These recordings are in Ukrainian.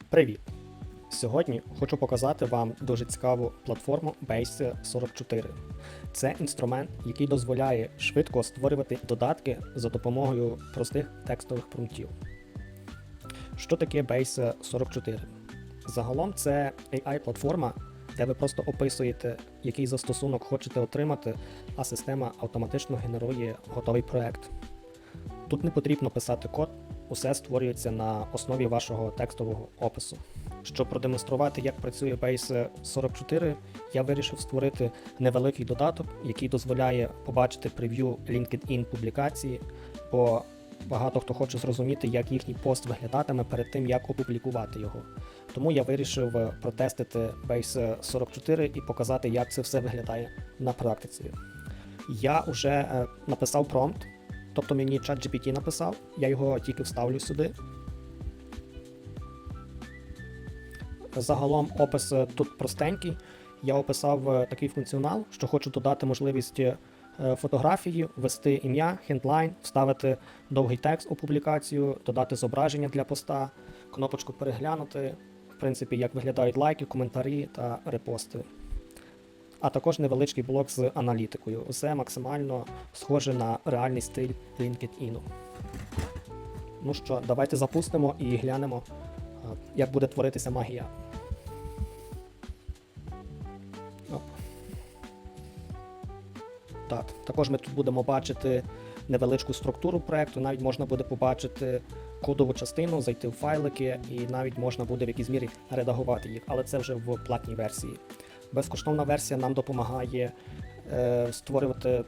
Привіт! Сьогодні хочу показати вам дуже цікаву платформу Base44. Це інструмент, який дозволяє швидко створювати додатки за допомогою простих текстових промптів. Що таке Base44? Загалом це AI-платформа, де ви просто описуєте, який застосунок хочете отримати, а система автоматично генерує готовий проект. Тут не потрібно писати код, усе створюється на основі вашого текстового опису. Щоб продемонструвати, як працює Base44, я вирішив створити невеликий додаток, який дозволяє побачити прев'ю LinkedIn публікації, бо багато хто хоче зрозуміти, як їхній пост виглядатиме перед тим, як опублікувати його. Тому я вирішив протестити Base44 і показати, як це все виглядає на практиці. Я вже написав промпт, тобто мені ChatGPT написав, я його тільки вставлю сюди. Загалом опис тут простенький. Я описав такий функціонал, що хочу додати можливість фотографії, ввести ім'я, хендлайн, вставити довгий текст у публікацію, додати зображення для поста, кнопочку переглянути, в принципі, як виглядають лайки, коментарі та репости. А також невеличкий блок з аналітикою. Усе максимально схоже на реальний стиль LinkedIn. Ну що, давайте запустимо і глянемо, як буде творитися магія. Так, також ми тут будемо бачити невеличку структуру проєкту, навіть можна буде побачити кодову частину, зайти в файлики і навіть можна буде в якійсь мірі редагувати їх, але це вже в платній версії. Безкоштовна версія нам допомагає створювати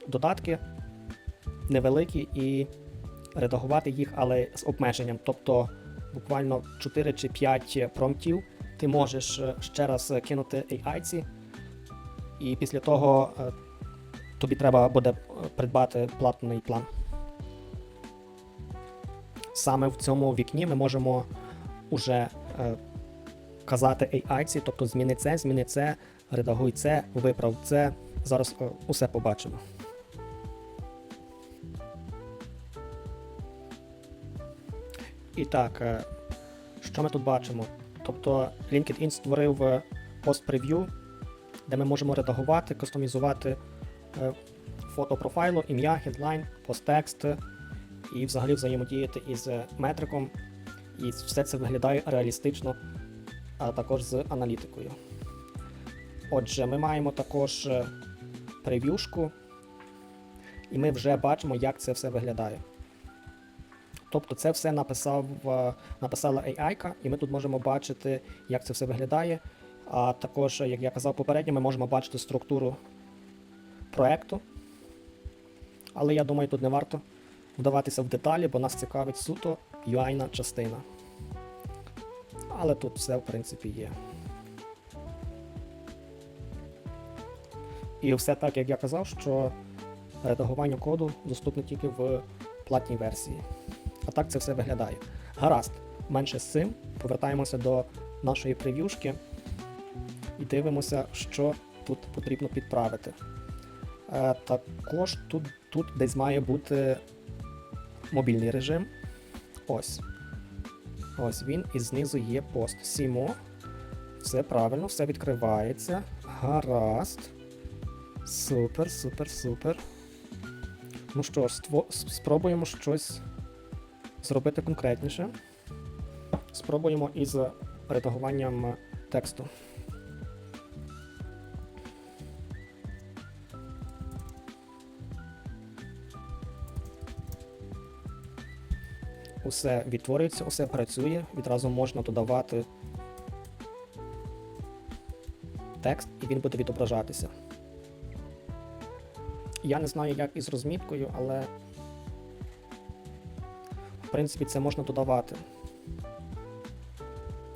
додатки невеликі і редагувати їх, але з обмеженням. Тобто буквально 4 чи 5 промптів ти можеш ще раз кинути AI-ці, і після того тобі треба буде придбати платний план. Саме в цьому вікні ми можемо уже казати AI-ці, тобто зміни це, редагуй це, виправ це. Зараз усе побачимо. І так, що ми тут бачимо? Тобто LinkedIn створив пост-прев'ю, де ми можемо редагувати, кастомізувати фото профайлу, ім'я, хедлайн, пост-текст і взагалі взаємодіяти із метриком. І все це виглядає реалістично, а також з аналітикою. Отже, ми маємо також прев'юшку, і ми вже бачимо, як це все виглядає. Тобто це все написала AI-ка, і ми тут можемо бачити, як це все виглядає. А також, як я казав попередньо, ми можемо бачити структуру проєкту. Але я думаю, тут не варто вдаватися в деталі, бо нас цікавить суто UI-на частина. Але тут все, в принципі, є. І все так, як я казав, що редагування коду доступне тільки в платній версії. А так це все виглядає. Гаразд, менше з цим, повертаємося до нашої прев'юшки і дивимося, що тут потрібно підправити. Також тут десь має бути мобільний режим. Ось він, і знизу є пост. Сімо. Все правильно, все відкривається. Гаразд. Супер. Ну що ж, спробуємо щось зробити конкретніше. Спробуємо із редагуванням тексту. Усе відтворюється, усе працює, відразу можна додавати текст, і він буде відображатися. Я не знаю, як із розміткою, але в принципі це можна додавати.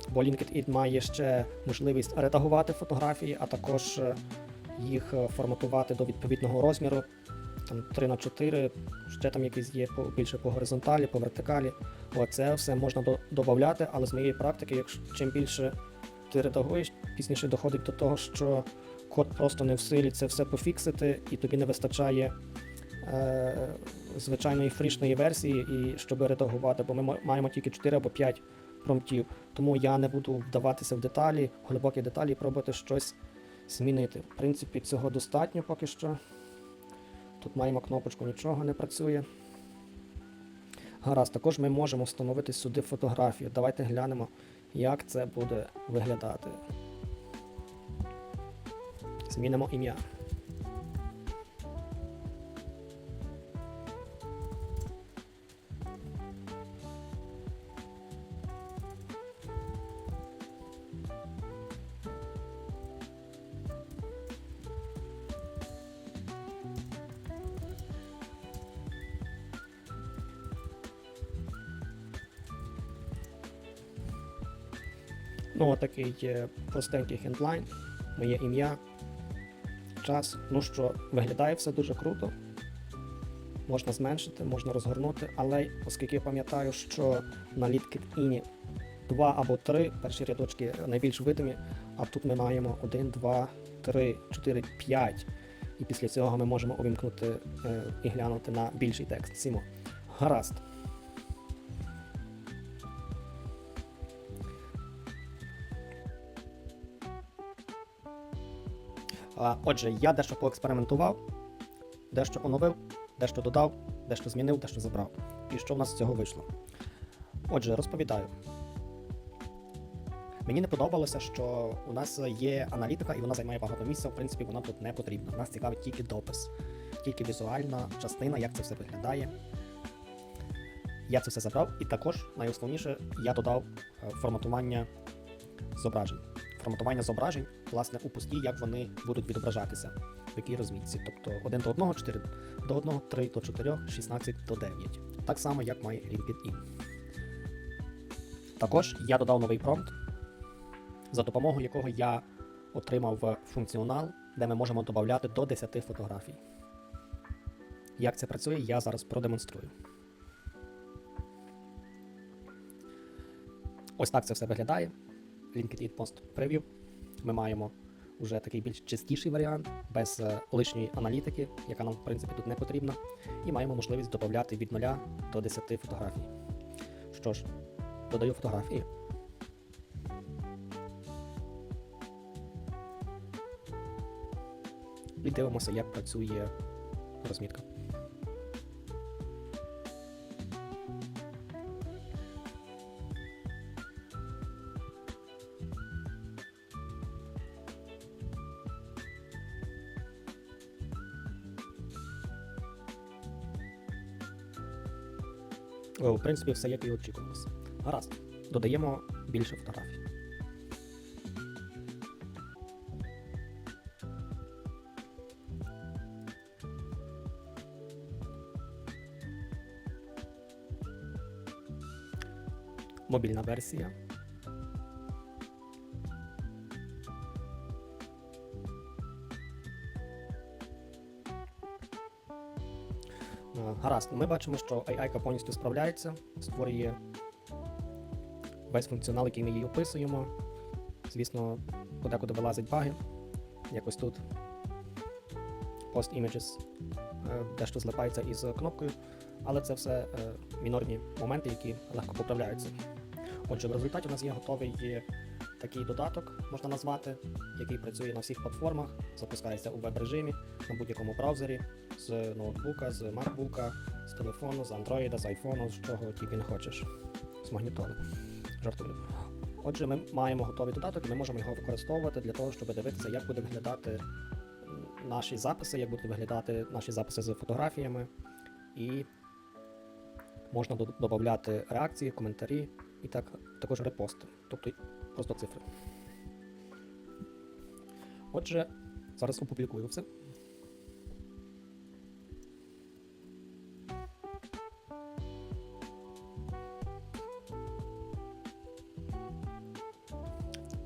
Бо LinkedIn має ще можливість редагувати фотографії, а також їх форматувати до відповідного розміру. Там 3х4, ще там якісь є більше по горизонталі, по вертикалі. Оце все можна додавати, але з моєї практики, чим більше ти редагуєш, пізніше доходить до того, що код просто не в силі це все пофіксити, і тобі не вистачає звичайної фрішної версії, і щоб редагувати, бо ми маємо тільки 4 або 5 промптів, тому я не буду вдаватися в деталі, глибокі деталі і пробувати щось змінити. В принципі, цього достатньо поки що. Тут маємо кнопочку «Нічого не працює». Гаразд, також ми можемо встановити сюди фотографію. Давайте глянемо, як це буде виглядати. Змінимо ім'я. Ну, отакий простенький хендлайн, моє ім'я, час. Ну що, виглядає все дуже круто. Можна зменшити, можна розгорнути, але оскільки я пам'ятаю, що на LinkedIn 2 або 3 перші рядочки найбільш видимі, а тут ми маємо 1, 2, 3, 4, 5. І після цього ми можемо увімкнути і глянути на більший текст. Сімо. Гаразд. Отже, я дещо поекспериментував, дещо оновив, дещо додав, дещо змінив, дещо забрав. І що в нас з цього вийшло? Отже, розповідаю. Мені не подобалося, що у нас є аналітика і вона займає багато місця, в принципі, вона тут не потрібна. Нас цікавить тільки допис, тільки візуальна частина, як це все виглядає. Я це все забрав, і також, найосновніше, я додав форматування зображень. Форматування зображень, власне, у пості, як вони будуть відображатися, в якій розмітці. Тобто 1 до 1, 4 до 1, 3 до 4, 16 до 9. Так само, як має LinkedIn. Також я додав новий промпт, за допомогою якого я отримав функціонал, де ми можемо додати до 10 фотографій. Як це працює, я зараз продемонструю. Ось так це все виглядає. LinkedIn Post Preview. Ми маємо вже такий більш чистіший варіант, без лишньої аналітики, яка нам, в принципі, тут не потрібна. І маємо можливість додати від 0 до 10 фотографій. Що ж, додаю фотографії. І дивимося, як працює розмітка. В принципі, все як і очікувалося. Гаразд, додаємо більше фотографій. Мобільна версія. Гаразд, ми бачимо, що AI повністю справляється, створює весь функціонал, який ми їй описуємо. Звісно, подекуди вилазять баги, якось тут Post Images дещо злипається із кнопкою, але це все мінорні моменти, які легко поправляються. Отже, в результаті у нас є готовий такий додаток, можна назвати, який працює на всіх платформах, запускається у веб-режимі, на будь-якому браузері, з ноутбука, з макбука, з телефону, з андроїда, з айфону, з чого тільки не хочеш, з магнітоли. Жартую. Отже, ми маємо готовий додаток і ми можемо його використовувати для того, щоб дивитися, як буде виглядати наші записи, як будуть виглядати наші записи з фотографіями, і можна додати реакції, коментарі і також репости, тобто просто цифри. Отже, зараз опублікую все.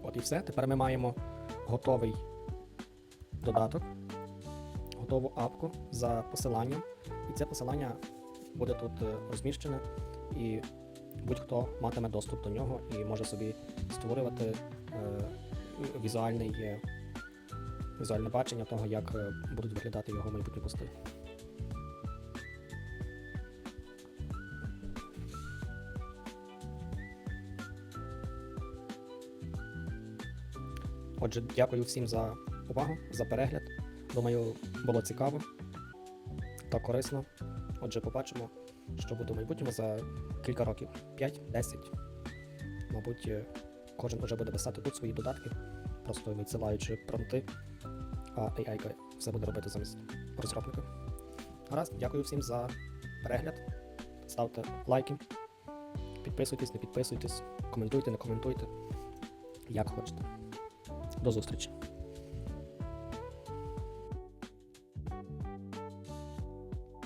От і все. Тепер ми маємо готовий додаток, готову апку за посиланням. І це посилання буде тут розміщене, і будь-хто матиме доступ до нього і може собі створювати візуальне бачення того, як будуть виглядати його майбутні пости. Отже, дякую всім за увагу, за перегляд. Думаю, було цікаво та корисно. Отже, побачимо, що буде в майбутньому за кілька років. 5-10. Мабуть, кожен уже буде писати тут свої додатки, просто відсилаючи промпти, а AI все буде робити замість розробника. Гаразд, дякую всім за перегляд. Ставте лайки, підписуйтесь, не підписуйтесь, коментуйте, не коментуйте, як хочете. До зустрічі!